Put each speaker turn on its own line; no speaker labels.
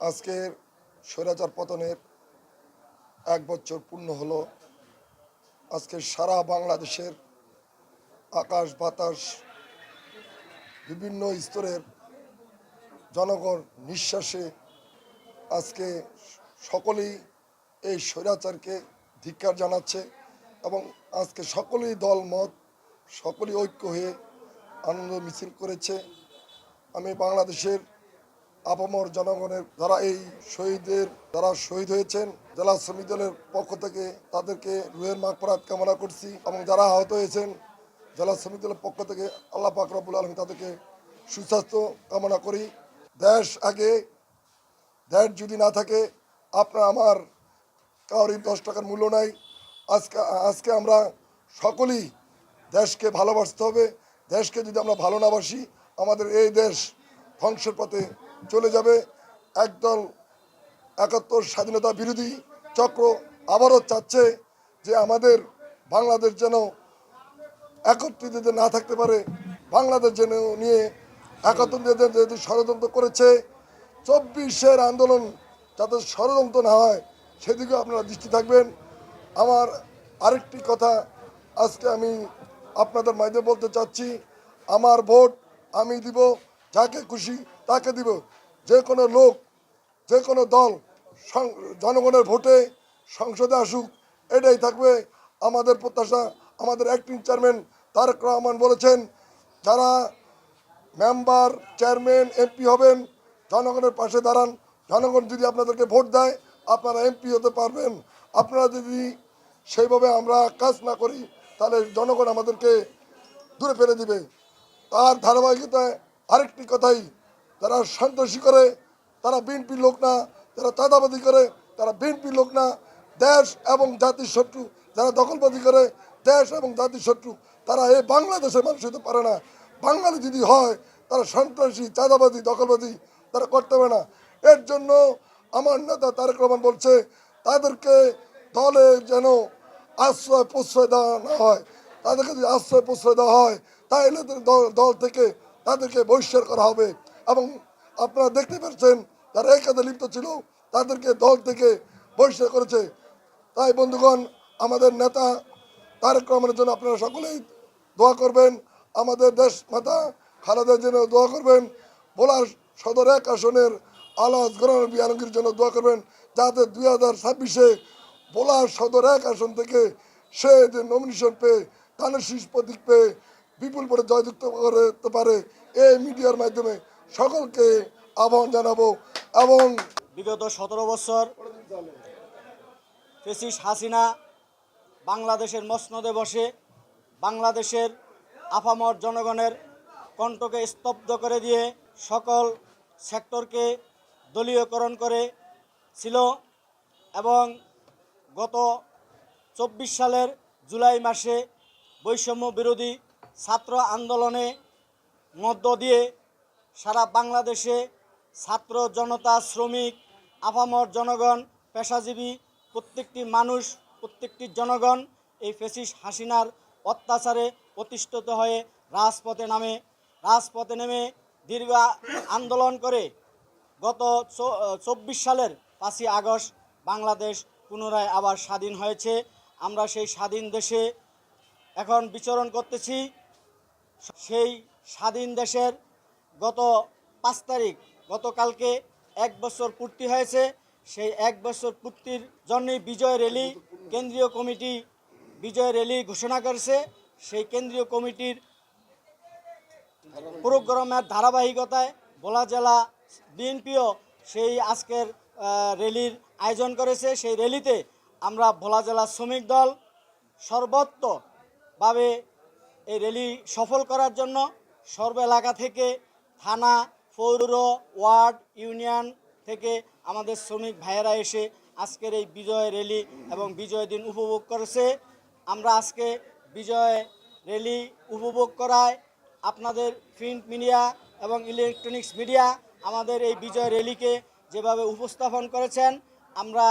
আজকের স্বৈরাচার পতনের 1 বছর পূর্ণ হলো। আজকে সারা বাংলাদেশের আকাশ বাতাস বিভিন্ন স্তরের জনগণ নিঃশ্বাসে আজকে সকলেই এই স্বৈরাচারকে ধিক্কার জানাচ্ছে এবং আজকে সকলেই দল মত সকলেই ঐক্য হয়ে আনন্দ মিছিল করেছে। আমি বাংলাদেশের আপামর জনগণের যারা শহীদ হয়েছেন জেলা শ্রমিক দলের পক্ষ থেকে তাদেরকে রুহের মাগফিরাত কামনা করছি এবং যারা আহত হয়েছেন জেলা শ্রমিক দলের পক্ষ থেকে আল্লাহ পাক রব্বুল আলামিন তাদেরকে সুস্বাস্থ্য কামনা করি। দেশ আগে, দেশ যদি না থাকে আপনার আমার কারোরই 10 টাকার মূল্য নাই। আজকে আমরা সকলেই দেশকে ভালোবাসতে হবে। দেশকে যদি আমরা ভালো না বাসি আমাদের এই দেশ ধ্বংসের পথে চলে যাবে। একদল 71 স্বাধীনতা বিরোধী চক্র আবারও চাচ্ছে যে আমাদের বাংলাদেশ যেন একত্রিত না থাকতে পারে, বাংলাদেশ যেন নিয়ে একত্রিত যেহেতু ষড়যন্ত্র করেছে। 24-এর আন্দোলন যাতে ষড়যন্ত্র না হয় সেদিকে আপনারা দৃষ্টি থাকবেন। আমার আরেকটি কথা আজকে আমি আপনাদের মাধ্যমে বলতে চাচ্ছি, আমার ভোট আমি দিব, যাকে খুশি তাকে দিব। যে কোনো লোক, যে কোনো দল জনগণের ভোটে সংসদে আসুক, এটাই থাকবে আমাদের প্রত্যাশা। আমাদের অ্যাক্টিং চেয়ারম্যান তারেক রহমান বলেছেন, যারা মেম্বার, চেয়ারম্যান, এমপি হবেন জনগণের পাশে দাঁড়ান। জনগণ যদি আপনাদেরকে ভোট দেয় আপনারা এমপি হতে পারবেন। আপনারা যদি সেইভাবে আমরা কাজ না করি তাহলে জনগণ আমাদেরকে দূরে ফেলে দিবে। তার ধারাবাহিকতায় আরেকটি কথাই, যারা সন্ত্রাসী করে তারা বিএনপির লোক না, যারা চাঁদাবাদী করে তারা বিএনপির লোক না। দেশ এবং জাতির শত্রু যারা দখলবাদী করে দেশ এবং জাতির শত্রু, তারা এই বাংলাদেশের মানুষ হতে পারে না। বাঙালি যদি হয় তারা সন্ত্রাসী, চাঁদাবাদী, দখলবাদী তারা করতে পারে না। এর জন্য আমার নেতা তারেক রহমান বলছে তাদেরকে দলে যেন আশ্রয় প্রশ্রয় দেওয়া না হয়। তাদেরকে যদি আশ্রয় প্রশ্রয় দেওয়া হয় তাহলে দল থেকে তাদেরকে বহিষ্কার করা হবে। এবং আপনারা দেখতে পাচ্ছেন যারা এই কাজে লিপ্ত ছিল তাদেরকে দল থেকে বহিষ্কার করেছে। তাই বন্ধুগণ, আমাদের নেতা তারেক রহমানের জন্য আপনারা সকলেই দোয়া করবেন। আমাদের দেশ মাতা খালেদার জন্য দোয়া করবেন। ভোলার সদর 1 আসনের আলাজ গরানবী আলমগীর জন্য দোয়া করবেন, যাতে 2026-এ ভোলার সদর 1 আসন থেকে সে যে নমিনেশন পেয়ে ধানের শীষ প্রতীক পেয়ে বিপুল ভোটে জয়যুক্ত করতে পারে। এই মিডিয়ার মাধ্যমে সকলকে আহ্বান জানাবো। এবং
বিগত 17 বছর ফ্যাসিস্ট হাসিনা বাংলাদেশের মসনদে বসে বাংলাদেশের আপামর জনগণের কণ্ঠকে স্তব্ধ করে দিয়ে সকল সেক্টরকে দলীয়করণ করেছিল এবং গত 24 সালের জুলাই মাসে বৈষম্য বিরোধী ছাত্র আন্দোলনে মধ্য দিয়ে সারা বাংলাদেশে ছাত্র জনতা, শ্রমিক, আপামর জনগণ, পেশাজীবী প্রত্যেকটি মানুষ, প্রত্যেকটি জনগণ এই ফ্যাসিস্ট হাসিনার অত্যাচারে অতিষ্ঠিত হয়ে রাজপথে নেমে দীর্ঘ আন্দোলন করে গত 24 সালের 5ই আগস্ট বাংলাদেশ পুনরায় আবার স্বাধীন হয়েছে। আমরা সেই স্বাধীন দেশে এখন বিচরণ করতেছি। সেই স্বাধীন দেশের গত 5 তারিখ, গতকালকে 1 বছর পূর্তি হয়েছে। সেই 1 বছর পূর্তির জন্যই বিজয় র্যালি, কেন্দ্রীয় কমিটি বিজয় র্যালি ঘোষণা করেছে। সেই কেন্দ্রীয় কমিটির প্রোগ্রামের ধারাবাহিকতায় ভোলা জেলা বিএনপিও সেই আজকের র্যালির আয়োজন করেছে। সেই র্যালিতে আমরা ভোলা জেলা শ্রমিক দল সর্বত্রভাবে এই র্যালি সফল করার জন্য সর্ব এলাকা থেকে থানা, পৌর, ওয়ার্ড, ইউনিয়ন থেকে আমাদের শ্রমিক ভাইয়েরা এসে আজকের এই বিজয় র্যালি এবং বিজয় দিন উপভোগ করেছে। আমরা আজকে বিজয় র্যালি উপভোগ করায় আপনাদের প্রিন্ট মিডিয়া এবং ইলেকট্রনিক্স মিডিয়া আমাদের এই বিজয় র্যালিকে যেভাবে উপস্থাপন করেছেন আমরা